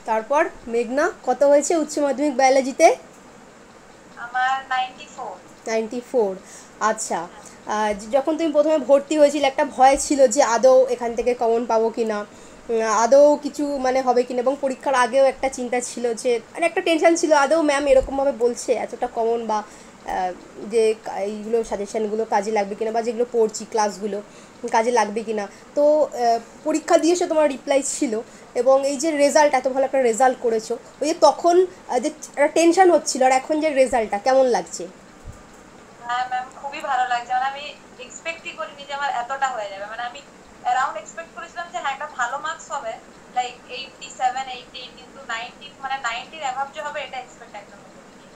তারপর মেঘনা কত হয়েছে উচ্চ মাধ্যমিক বায়োলজিতে? আমার 94। 94। আচ্ছা। যখন তুমি প্রথমে ভর্তি হয়েছিলে একটা ভয় ছিল যে আদৌ এখান থেকে কমন পাবো কি না, আদৌ কিছু মানে হবে কিনা, এবং পরীক্ষার আগেও একটা চিন্তা ছিল যে মানে একটা টেনশন ছিল আদৌ ম্যাম এরকমভাবে বলছে এতটা কমন বা যে এইগুলো সাজেশানগুলো কাজে লাগবে কিনা বা যেগুলো পড়ছি ক্লাসগুলো কাজে লাগবে কিনা। তো পরীক্ষা দিয়ে এসে তোমার রিপ্লাই ছিল, এবং এই যে রেজাল্ট এত ভালো একটা রেজাল্ট করেছো, ওই যে তখন যে একটা টেনশন হচ্ছিল আর এখন যে রেজাল্টটা কেমন লাগছে? হ্যাঁ ম্যাম, খুবই ভালো লাগছে। মানে আমি এক্সপেক্টই করিনি যে আমার এতটা হয়ে যাবে। মানে আমি অ্যারাউন্ড এক্সপেক্ট করেছিলাম যে হ্যাঁ একটা ভালো মার্কস হবে, লাইক 87 88, কিন্তু 90 মানে 90 এর অ্যাভাব যে হবে এটা এক্সপেক্ট একদম করিনি।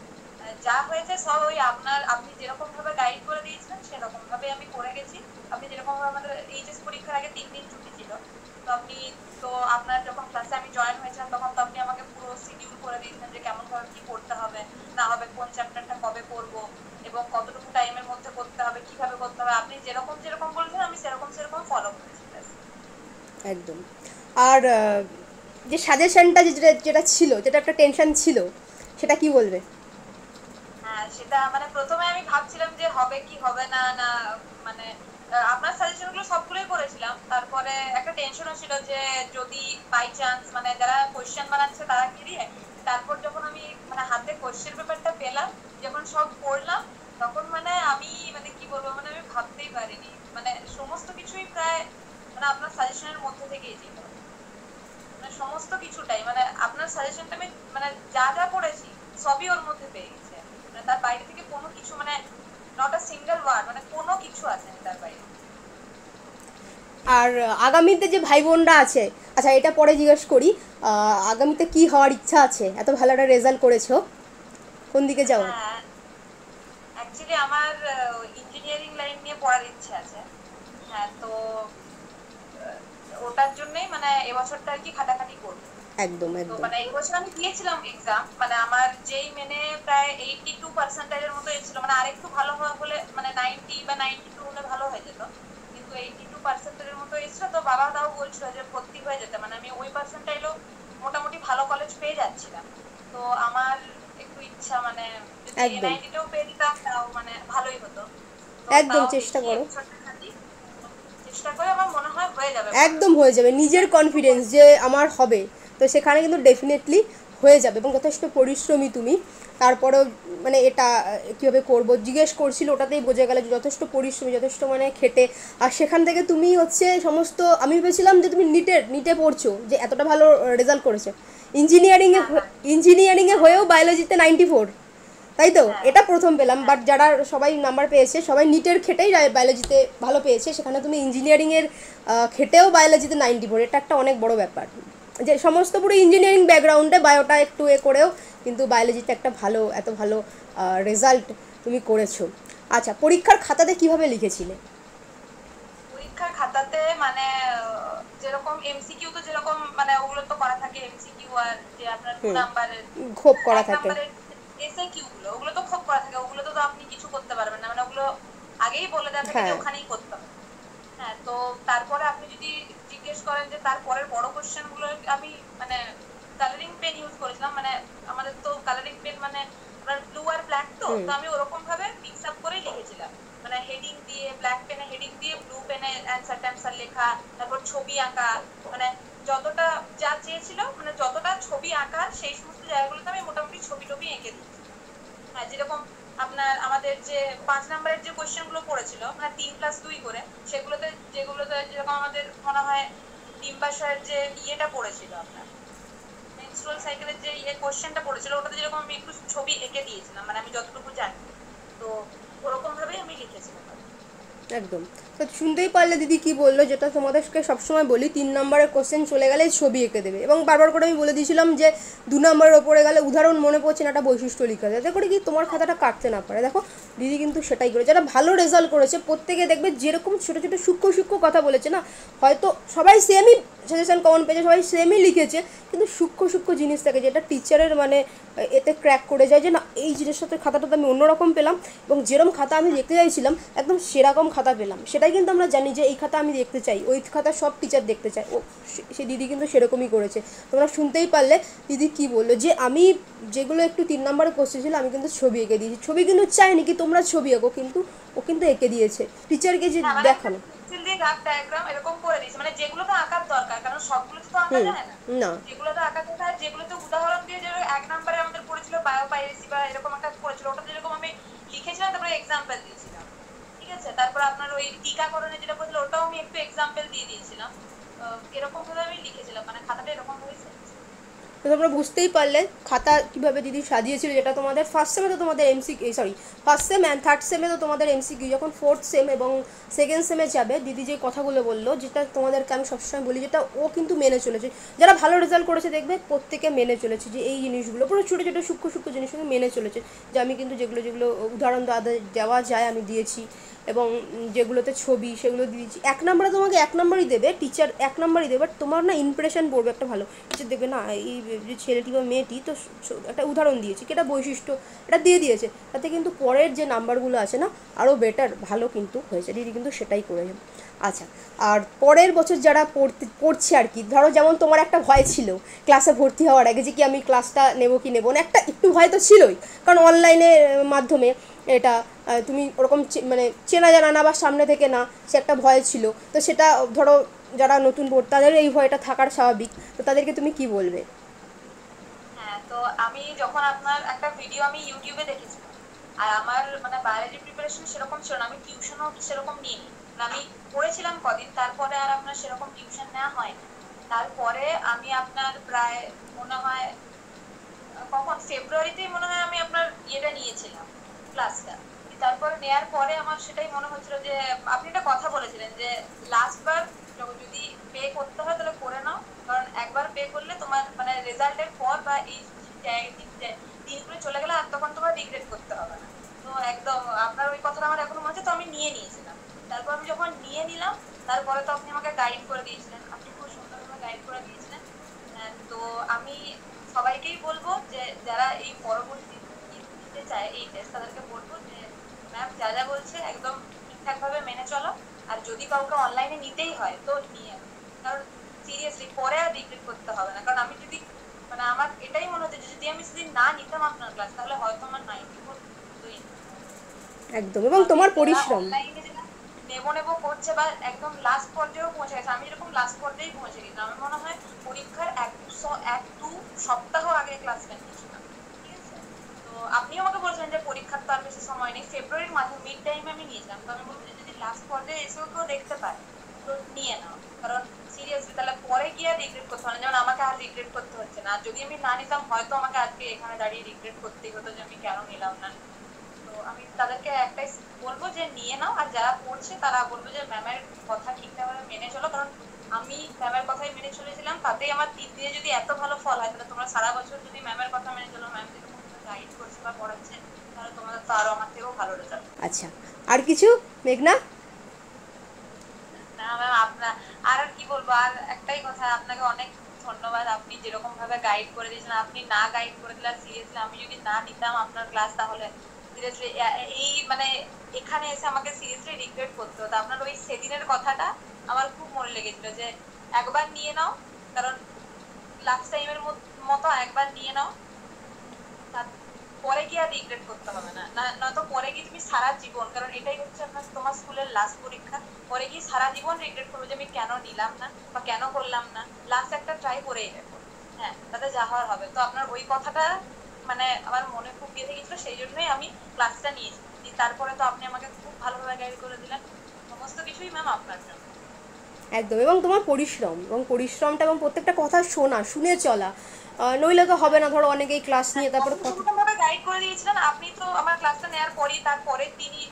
যা হয়েছে সব ওই আপনি যেরকম ভাবে গাইড করে দিয়েছিলেন সেরকম ভাবে আমি করে গেছি। আপনি যেরকম ভাবে আমাদের এইচএস পরীক্ষার আগে 3 দিন ছুটি ছিল, তো আপনি তো আপনার যখন ক্লাসে আমি জয়েন হয়েছিলাম তখন তো আপনি আমাকে পুরো শিডিউল করে দিয়েছিলেন যে কেমন ভাবে কি পড়তে হবে না হবে, কোন চ্যাপ্টারটা কবে পড়বো এবং কতটুকু টাইমের মধ্যে করতে হবে, কিভাবে করতে হবে। আপনি যেরকম যেরকম বলেছেন আমি সেরকম সেরকম ফলো করেছি। একদম। আর যে সাজেশনটা যেটা যেটা ছিল, যেটা একটা টেনশন ছিল, সেটা কি বলবে? হ্যাঁ সেটা মানে প্রথমে আমি ভাবছিলাম যে হবে কি হবে না না, মানে আপনার সাজেশন গুলো সবগুলোই করেছিলাম। তারপরে একটা টেনশনও ছিল যে যদি বাই চান্স মানে যারা কোশ্চেন বানাচ্ছে তারা কি দিয়ে, তারপর যখন আমি মানে হাতে কোশ্চেন পেপারটা পেলাম, যখন সব পড়লাম, তখন মানে আমি মানে কি বলবো, মানে আমি ভাবতেই পারিনি মানে সমস্ত কিছুই প্রায় মানে আপনার সাজেশনের মধ্যে থেকেই ছিল। মানে সমস্ত কিছুটাই মানে আপনার সাজেশনটা আমি মানে যা যা পড়েছি সবই ওর মধ্যে পেয়ে গেছে। মানে তার বাইরে থেকে কোনো কিছু মানে নট আ সিঙ্গেল ওয়ার্ড, মানে কোনো কিছু আসেনি তার বাইরে। আর আগামীতে যে ভাই বোনরা আছে, আচ্ছা এটা পরে জিজ্ঞেস করি, আগামীতে কি হওয়ার ইচ্ছা আছে? এত ভালো একটা রেজাল্ট করেছো, কোন দিকে যাওয়ার? হ্যাঁ অ্যাকচুয়ালি আমার ইঞ্জিনিয়ারিং লাইন নিয়ে পড়ার ইচ্ছে আছে। হ্যাঁ তো ওটার জন্যই মানে এবছরটা আর কি খাটাখাটি করবো। একদম তো একদম। মানে এই বছর আমি দিয়েছিলাম এক্সাম, মানে আমার যেই মেনে প্রায় 82% মতো এসেছিল, মানে আরেকটু ভালো হলে মানে 90 বা 92 হলে ভালো হয়ে যেত, কিন্তু 82% মতো এসেছিল। তো বাবা তাও বলছিল যে ভর্তি হয়ে যেতে, মানে আমি ওই পার্সেন্টাইলও মোটামুটি ভালো কলেজ পেয়ে যাচ্ছিলাম। তো আমার একটু ইচ্ছা মানে যদি একদম এনআইটিতেও পেয়ে দিতাম তাও মানে ভালোই হতো। তো একদম তাও চেষ্টা দেখি করো। এবছরটা খালি চেষ্টা করে, আমার মনে হয় হয়ে যাবে একদম ভালোই। হয়ে যাবে, নিজের রেজাল্ট একটু কনফিডেন্স যে আমার হবে, তো সেখানে কিন্তু ডেফিনেটলি হয়ে যাবে, এবং যথেষ্ট পরিশ্রমী তুমি। তারপরেও মানে এটা কীভাবে করবো জিজ্ঞেস করছিল, ওটাতেই বোঝা গেল যে যথেষ্ট পরিশ্রমী, যথেষ্ট মানে খেটে। আর সেখান থেকে তুমি হচ্ছে সমস্ত, আমি ভেবেছিলাম যে তুমি নিটে পড়ছো, যে এতটা ভালো রেজাল্ট করেছো, ইঞ্জিনিয়ারিংয়ে না না। ইঞ্জিনিয়ারিংয়ে হ্যাঁ হয়েও বায়োলজিতে 94, তাই তো? হ্যাঁ এটা প্রথম পেলাম, হ্যাঁ বাট যারা সবাই নাম্বার পেয়েছে সবাই নিটের খেটেই বায়োলজিতে ভালো পেয়েছে, সেখানে তুমি ইঞ্জিনিয়ারিংয়ের খেটেও বায়োলজিতে 94, এটা একটা অনেক বড় ব্যাপার। যে সমস্ত পুরো ইঞ্জিনিয়ারিং ব্যাকগ্রাউন্ডে বায়োটা একটু করেও কিন্তু বায়োলজিতে একটা ভালো, এত ভালো রেজাল্ট তুমি করেছো। আচ্ছা, পরীক্ষার খাতাতে কিভাবে লিখেছিলে? পরীক্ষার খাতাতে মানে যেরকম এমসিকিউ তো যেরকম মানে ওগুলো তো করা থাকে এমসিকিউ, আর যে আপনার দু হুম, নাম্বারের খোপ করা এক থাকে। নাম্বারের এসএ কিউ গুলো ওগুলো তো খুব করা থাকে, ওগুলো তো আপনি কিছু করতে পারবেন না, মানে ওগুলো আগেই বলে দেওয়া থাকে যে হ্যাঁ। ওখানেই করতে হবে। হ্যাঁ তো তারপরে আপনি যদি জিজ্ঞেস করেন যে তারপরের বড় কোশ্চেন গুলো আমি মানে কালারিং পেন ইউজ করেছিলাম। মানে আমাদের তো কালারিং পেন মানে আপনার ব্লু আর ব্ল্যাক, তো হুম। তো আমি ওরকম ভাবে মিক্স আপ করে লিখেছিলাম। মানে হেডিং দিয়ে ব্ল্যাক পেনে হেডিং দিয়ে ব্লু পেনে অ্যান্সার ট্যান্সার লেখা, তারপর ছবি আঁকা, মানে যতটা যা চেয়েছিল মানে যতটা ছবি আঁকার সেই সমস্ত জায়গাগুলোতে আমি মোটামুটি ছবি টবি এঁকে দিয়েছি। হ্যাঁ যেরকম আপনার আমাদের যে 5 নাম্বারের যে কোয়েশ্চেন গুলো পড়েছিল মানে 3+2 করে, সেগুলোতে যেগুলোতে যেরকম আমাদের মনে হয় ডিম্বাশয়ের যে ইয়েটা পড়েছিল আপনার মেনস্ট্রুয়াল সাইকেলের যে কোয়েশ্চেনটা পড়েছিল, ওটাতে যেরকম আমি একটু ছবি এঁকে দিয়েছিলাম, মানে আমি যতটুকু জানি। তো ওরকম ভাবেই আমি লিখেছিলাম। একদম। তো শুনতেই পারলে দিদি কি বললো, যেটা তোমাদেরকে সবসময় বলি, 3 নম্বরের কোশ্চেন চলে গেলে ছবি এঁকে দেবে, এবং বারবার করে আমি বলে দিয়েছিলাম যে 2 নম্বরের ওপরে গেলে উদাহরণ মনে পড়ছে না একটা বৈশিষ্ট্য লিখা যায়, যাতে করে কি তোমার খাতাটা কাটতে না পারে। দেখো দিদি কিন্তু সেটাই করে, যারা ভালো রেজাল্ট করেছে প্রত্যেকে দেখবে যেরকম ছোটো ছোটো সূক্ষ্ম সূক্ষ্ম কথা বলেছে না, হয়তো সবাই সেমই সাজেশন কমন পেয়েছে, সবাই সেমই লিখেছে, কিন্তু সূক্ষ্ম সূক্ষ্ম জিনিস থাকে যেটা টিচারের মানে এতে ক্র্যাক করে যায় যে না এই জিনিসটাতে খাতাটাতে আমি অন্যরকম পেলাম, এবং যেরকম খাতা আমি দেখতে চাইছিলাম একদম সেরকম খাতা পেলাম, সেটাই কিন্তু আমরা জানি যে এই খাতা আমি দেখতে চাই, ওই খাতা সব টিচার দেখতে চায়। ও সে দিদি কিন্তু সেরকমই করেছে। তোমরা শুনতেই পারলে দিদি কি বললো, যে আমি যেগুলো একটু 3 নম্বরে কোশ্চেন ছিল আমি কিন্তু ছবি এঁকে দিয়েছি। ছবি কিন্তু চাইনি কি তোমরা ছবি এঁকো, কিন্তু ও কিন্তু এঁকে দিয়েছে টিচারকে যে হ্যাঁ মানে একটা দেখানো। পেন্সিল দিয়ে দাগ ডায়াগ্রাম এরকম করে দিয়েছে, মানে যেগুলো তো আঁকার দরকার, কারণ সবগুলো তো আঁকা হুম। যায় না। না। যেগুলো তো আঁকা যায়, যেগুলো তো উদাহরণ দিয়ে, যে 1 নম্বরে আমাদের পড়েছিল বায়োপাইরেসি বা এরকম একটা পড়েছিল, ওটাতে যেরকম আমি লিখেছিলাম তারপরে এক্সাম্পল দিয়েছিলাম, ঠিক আছে। তারপর আপনার ওই টিকাকরণে যেটা বলছিল ওটাও আমি একটু এক্সাম্পল দিয়ে দিয়েছিলাম। এরকম ভাবে আমি লিখেছিলাম, মানে খাতাটা এরকম ভাবে সেজেছিল। তো তোমরা বুঝতেই পারলে খাতা কীভাবে দিদি সাজিয়েছিল, যেটা তোমাদের ফার্স্ট সেমে তো তোমাদের sorry first sem and third সেমে তো তোমাদের এমসিকিউ, যখন ফোর্থ সেম এবং সেকেন্ড সেমে যাবে দিদি যে কথাগুলো বললো, যেটা তোমাদেরকে আমি সবসময় বলি, যেটা ও কিন্তু মেনে চলেছে। যারা ভালো রেজাল্ট করেছে দেখবে প্রত্যেকে মেনে চলেছে, যে এই জিনিসগুলো পুরো ছোটো ছোটো সূক্ষ্ম সূক্ষ্ম জিনিসগুলো মেনে চলেছে। যে আমি কিন্তু যেগুলো যেগুলো উদাহরণ দেওয়া যায় আমি দিয়েছি, এবং যেগুলোতে ছবি সেগুলো দিয়েছি। 1 নম্বরে তোমাকে 1 নম্বরই দেবে টিচার, 1 নম্বরই দেবে, বাট তোমার না ইমপ্রেশন পড়বে একটা ভালো। টিচার দেখবে না এই যে ছেলেটি বা মেয়েটি তো একটা উদাহরণ দিয়েছে, কি একটা বৈশিষ্ট্য এটা দিয়ে দিয়েছে, তাতে কিন্তু পরের যে নাম্বারগুলো আছে না আরও বেটার ভালো কিন্তু হয়েছে। দিদি কিন্তু সেটাই করেছে। আচ্ছা, আর পরের বছর যারা পড়ছে আর কি, ধরো যেমন তোমার একটা ভয় ছিল ক্লাসে ভর্তি হওয়ার আগে, যে কি আমি ক্লাসটা নেবো কি নেবো না, একটা একটু ভয় তো ছিলই, কারণ অনলাইনের মাধ্যমে এটা তুমি ওরকম মানে চেনা জানা না বা সামনে থেকে না, সে একটা ভয় ছিল। তো সেটা ধরো যারা নতুন বোর্ড তাদের এই ভয়টা থাকার স্বাভাবিক, তো তাদেরকে তুমি কি বলবে? হ্যাঁ, তো আমি যখন আপনার একটা ভিডিও আমি ইউটিউবে দেখেছিলাম, আর আমার মানে বায়োলজি প্রিপারেশন সেরকম ছিল না, আমি টিউশনও সেরকম নিইনি, আমি পড়েছিলাম কদিন, তারপরে আর আপনার সেরকম টিউশন নেওয়া হয়নি। তারপরে আমি আপনার প্রায় মনে হয় কখন ফেব্রুয়ারিতেই মনে হয় আমি আপনার ইয়েটা নিয়েছিলাম, ক্লাসটা। তারপর নেয়ার পরে আমার সেটাই মনে হচ্ছিল যে আপনি একটা কথা বলেছিলেন যে লাস্ট বার যদি পে করতে হয় তাহলে করে নাও, কারণ একবার পে করলে তোমার মানে রেজাল্টের পর বা এই দিনগুলো চলে গেলে আর তখন তোমার রিগ্রেট করতে হবে না। তো একদম আপনার ওই কথাটা আমার এখনো মনে হচ্ছে, তো আমি নিয়ে নিয়েছিলাম। তারপর আমি যখন নিয়ে নিলাম তারপরে তো আপনি আমাকে গাইড করে দিয়েছিলেন, আপনি খুব সুন্দরভাবে গাইড করে দিয়েছিলেন। তো আমি সবাইকেই বলবো যে যারা এই পরবর্তী দিতে চায় এই টেস্ট, তাদেরকে বলবো যে ম্যাম যা যা বলছে একদম ঠিকঠাক ভাবে মেনে চলো, আর যদি কাউকে অনলাইনে নিতেই হয় তো নিয়ে, কারণ সিরিয়াসলি পরে আর রিগ্রেট করতে হবে না। কারণ আমি যদি মানে আমার এটাই মনে হচ্ছে যে যদি আমি সেদিন না নিতাম আপনার ক্লাস, তাহলে হয়তো আমার 94 হতোই না। একদম, এবং তোমার যারা পরিশ্রম। অনলাইনে যেটা নেবো নেবো করছে বা একদম লাস্ট পর্যায়েও পৌঁছে গেছে, আমি যেরকম লাস্ট পর্যায়ে পৌঁছে গেছি, আমার মনে হয় পরীক্ষার 1-2 সপ্তাহ আগে ক্লাস নিয়েছিলাম, ঠিক আছে। তো আপনিও আমাকে বলছিলেন যে পরীক্ষার তো আর বেশি সময় নেই, ফেব্রুয়ারির মাঝে মিড টাইমে আমি নিয়েছিলাম। তো আমি বলছি যে যদি লাস্ট পর্যায়ে এসেও কেউ দেখতে পায় তো নিয়ে নাও, কারণ সিরিয়াসলি তাহলে পরে কি আর রিগ্রেট করতে হয় না, যেমন আমাকে আর রিগ্রেট করতে হচ্ছে না। যদি আমি না নিতাম হয়তো আমাকে আজকে এখানে দাঁড়িয়ে রিগ্রেট করতেই হতো যে আমি কেন নিলাম না। তো আমি তাদেরকে একটাই বলবো যে নিয়ে নাও, আর যারা পড়ছে তারা বলবো যে ম্যামের কথা ঠিকঠাকভাবে মেনে চলো, কারণ আমি ম্যামের কথাই মেনে চলেছিলাম, তাতেই আমার 3 দিনে যদি এত ভালো ফল হয়, তাহলে তোমরা সারা বছর যদি ম্যামের কথা মেনে চলো, ম্যাম যেরকম গাইড করছে বা পড়াচ্ছে, তাহলে তোমাদের তো আরো আমার থেকেও ভালো রেজাল্ট। আচ্ছা, আর কিছু মেঘনা? না ম্যাম, আপনার আর কি বলবো, আর একটাই কথা, আপনাকে অনেক ধন্যবাদ। আপনি যেরকম ভাবে গাইড করে দিয়েছেন, আপনি না গাইড করে দিলে সিরিয়াসলি আমি যদি না নিতাম আপনার ক্লাস, তাহলে সিরিয়াসলি এই মানে এখানে এসে আমাকে সিরিয়াসলি রিগ্রেট করতে হতো। আপনার ওই সেদিনের কথাটা আমার খুব মনে লেগেছিল যে একবার নিয়ে নাও, কারণ লাস্ট টাইমের মতো একবার নিয়ে নাও, পরে গিয়ে আর রিগ্রেট করতে হবে না, নয়তো পরে গিয়ে তুমি সারা জীবন, কারণ এটাই হচ্ছে আপনার তোমার স্কুলের লাস্ট পরীক্ষা, পরে গিয়ে সারা জীবন রিগ্রেট করবে যে আমি কেন নিলাম না বা কেন করলাম না। লাস্ট একটা ট্রাই করেই দেখো, হ্যাঁ, তাতে যা হওয়ার হবে। তো আপনার ওই কথাটা মানে আমার মনে খুব গেঁথে গেছিল, সেই জন্যই আমি ক্লাসটা নিয়েছি। তারপরে তো আপনি আমাকে খুব ভালোভাবে গাইড করে দিলেন, সমস্ত কিছুই ম্যাম আপনার জন্য। একদম, এবং তোমার পরিশ্রম এবং পরিশ্রমটা এবং প্রত্যেকটা কথা শোনা, শুনে চলা, নইলে তো হবে না। ধরো অনেকেই ক্লাস নিয়ে তারপরে কথা। ভাবে গাইড করে দিয়েছিলেন আপনি, তো আমার ক্লাসটা নেওয়ার পরই তারপরের দিনই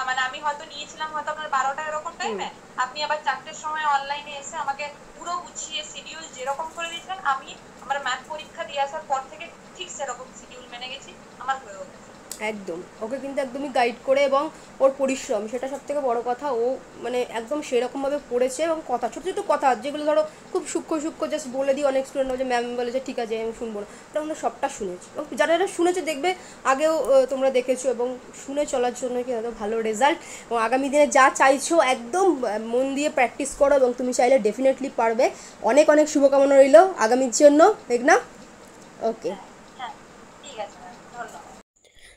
মানে আমি হয়তো নিয়েছিলাম হয়তো আপনার 12টা এরকম টাইমে, আপনি আবার 4টের সময় অনলাইনে এসে আমাকে পুরো গুছিয়ে শিডিউল যেরকম করে দিয়েছিলেন, আমি আমার ম্যাথ পরীক্ষা দিয়ে আসার পর থেকে ঠিক সেরকম শিডিউল মেনে গেছি, আমার হয়েও গেছে। একদম, ওকে কিন্তু একদমই গাইড করে এবং ওর পরিশ্রম সেটা সব থেকে বড় কথা। ও মানে একদম সেরকমভাবে পড়েছে এবং কথা ছোটো ছোটো কথা যেগুলো ধরো খুব সূক্ষ্ম সূক্ষ্ম জাস্ট বলে দিই, অনেক স্টুডেন্ট যে ম্যাম বলে যে ঠিক আছে আমি শুনবো না, ওটা আমরা সবটা শুনেছি এবং যারা যারা শুনেছে দেখবে আগেও তোমরা দেখেছো এবং শুনে চলার জন্য কি হয়তো ভালো রেজাল্ট। এবং আগামী দিনে যা চাইছো একদম মন দিয়ে প্র্যাকটিস করো এবং তুমি চাইলে ডেফিনেটলি পারবে। অনেক অনেক শুভকামনা রইল আগামীর জন্য, ঠিক না? ওকে, হ্যাঁ হ্যাঁ, ঠিক আছে ম্যাম, ধন্যবাদ।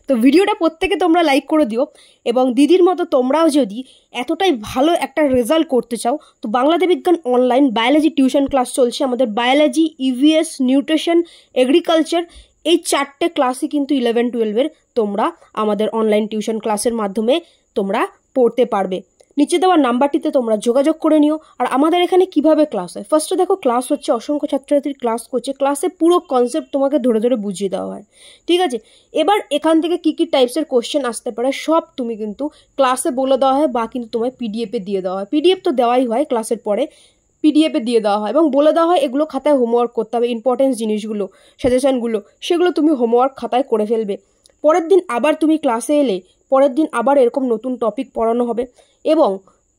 তো ভিডিওটা প্রত্যেকে তোমরা লাইক করে দিও এবং দিদির মতো তোমরাও যদি এতটাই ভালো একটা রেজাল্ট করতে চাও তো বাংলাদেশ বিজ্ঞান অনলাইন বায়োলজি টিউশন ক্লাস চলছে। আমাদের বায়োলজি, ইভিএস, নিউট্রিশন, এগ্রিকালচার এই 4টে ক্লাসই কিন্তু 11-12 তোমরা আমাদের অনলাইন টিউশন ক্লাসের মাধ্যমে তোমরা পড়তে পারবে। নিচে দেওয়া নাম্বারটিতে তোমরা যোগাযোগ করে নিও। আর আমাদের এখানে কিভাবে ক্লাস হয়, ফার্স্টে দেখো ক্লাস হচ্ছে, অসংখ্য ছাত্রছাত্রীর ক্লাস করছে, ক্লাসে পুরো কনসেপ্ট তোমাকে ধরে ধরে বুঝিয়ে দেওয়া হয়, ঠিক আছে? এবার এখান থেকে কী কী টাইপসের কোশ্চেন আসতে পারে সব তুমি কিন্তু ক্লাসে বলে দেওয়া হয় বা কিন্তু তোমায় পিডিএফে দিয়ে দেওয়া হয়। পিডিএফ তো দেওয়াই হয় ক্লাসের পরে, পিডিএফে দিয়ে দেওয়া হয় এবং বলে দেওয়া হয় এগুলো খাতায় হোমওয়ার্ক করতে হবে, ইম্পর্টেন্স জিনিসগুলো, সাজেশনগুলো সেগুলো তুমি হোমওয়ার্ক খাতায় করে ফেলবে। পরের দিন আবার তুমি ক্লাসে এলে পরের দিন আবার এরকম নতুন টপিক পড়ানো হবে এবং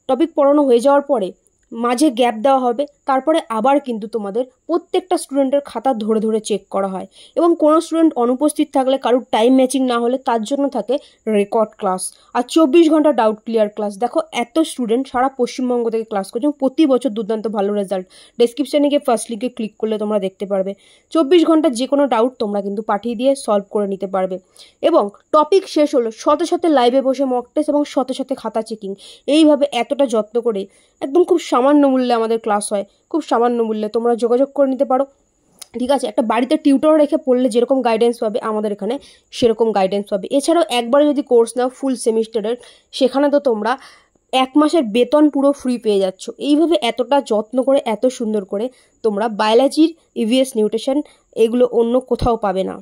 টপিক পড়ানো হয়ে যাওয়ার পরে মাঝে গ্যাপ দেওয়া হবে, তারপরে আবার কিন্তু তোমাদের প্রত্যেকটা স্টুডেন্টের খাতা ধরে ধরে চেক করা হয় এবং কোনো স্টুডেন্ট অনুপস্থিত থাকলে, কারোর টাইম ম্যাচিং না হলে তার জন্য থাকে রেকর্ড ক্লাস আর 24 ঘন্টা ডাউট ক্লিয়ার ক্লাস। দেখো এত স্টুডেন্ট সারা পশ্চিমবঙ্গ থেকে ক্লাস করছে এবং প্রতি বছর দুর্দান্ত ভালো রেজাল্ট। ডেসক্রিপশানে গিয়ে ফার্স্ট লিঙ্কে ক্লিক করলে তোমরা দেখতে পারবে 24 ঘন্টার যে কোনো ডাউট তোমরা কিন্তু পাঠিয়ে দিয়ে সলভ করে নিতে পারবে এবং টপিক শেষ হলো সাথে সাথে লাইভে বসে মক টেস্ট এবং সাথে সাথে খাতা চেকিং। এইভাবে এতটা যত্ন করে একদম খুব সামান্য মূল্যে আমাদের ক্লাস হয়, খুব সামান্য মূল্যে তোমরা যোগাযোগ করে নিতে পারো, ঠিক আছে? একটা বাড়িতে টিউটর রেখে পড়লে যেরকম গাইডেন্স পাবে আমাদের এখানে সেরকম গাইডেন্স পাবে। এছাড়াও একবারে যদি কোর্স নাও ফুল সেমিস্টারের, সেখানে তো তোমরা 1 মাসের বেতন পুরো ফ্রি পেয়ে যাচ্ছ। এইভাবে এতটা যত্ন করে এত সুন্দর করে তোমরা বায়োলজির, ইভিএস, নিউট্রিশন এগুলো অন্য কোথাও পাবে না।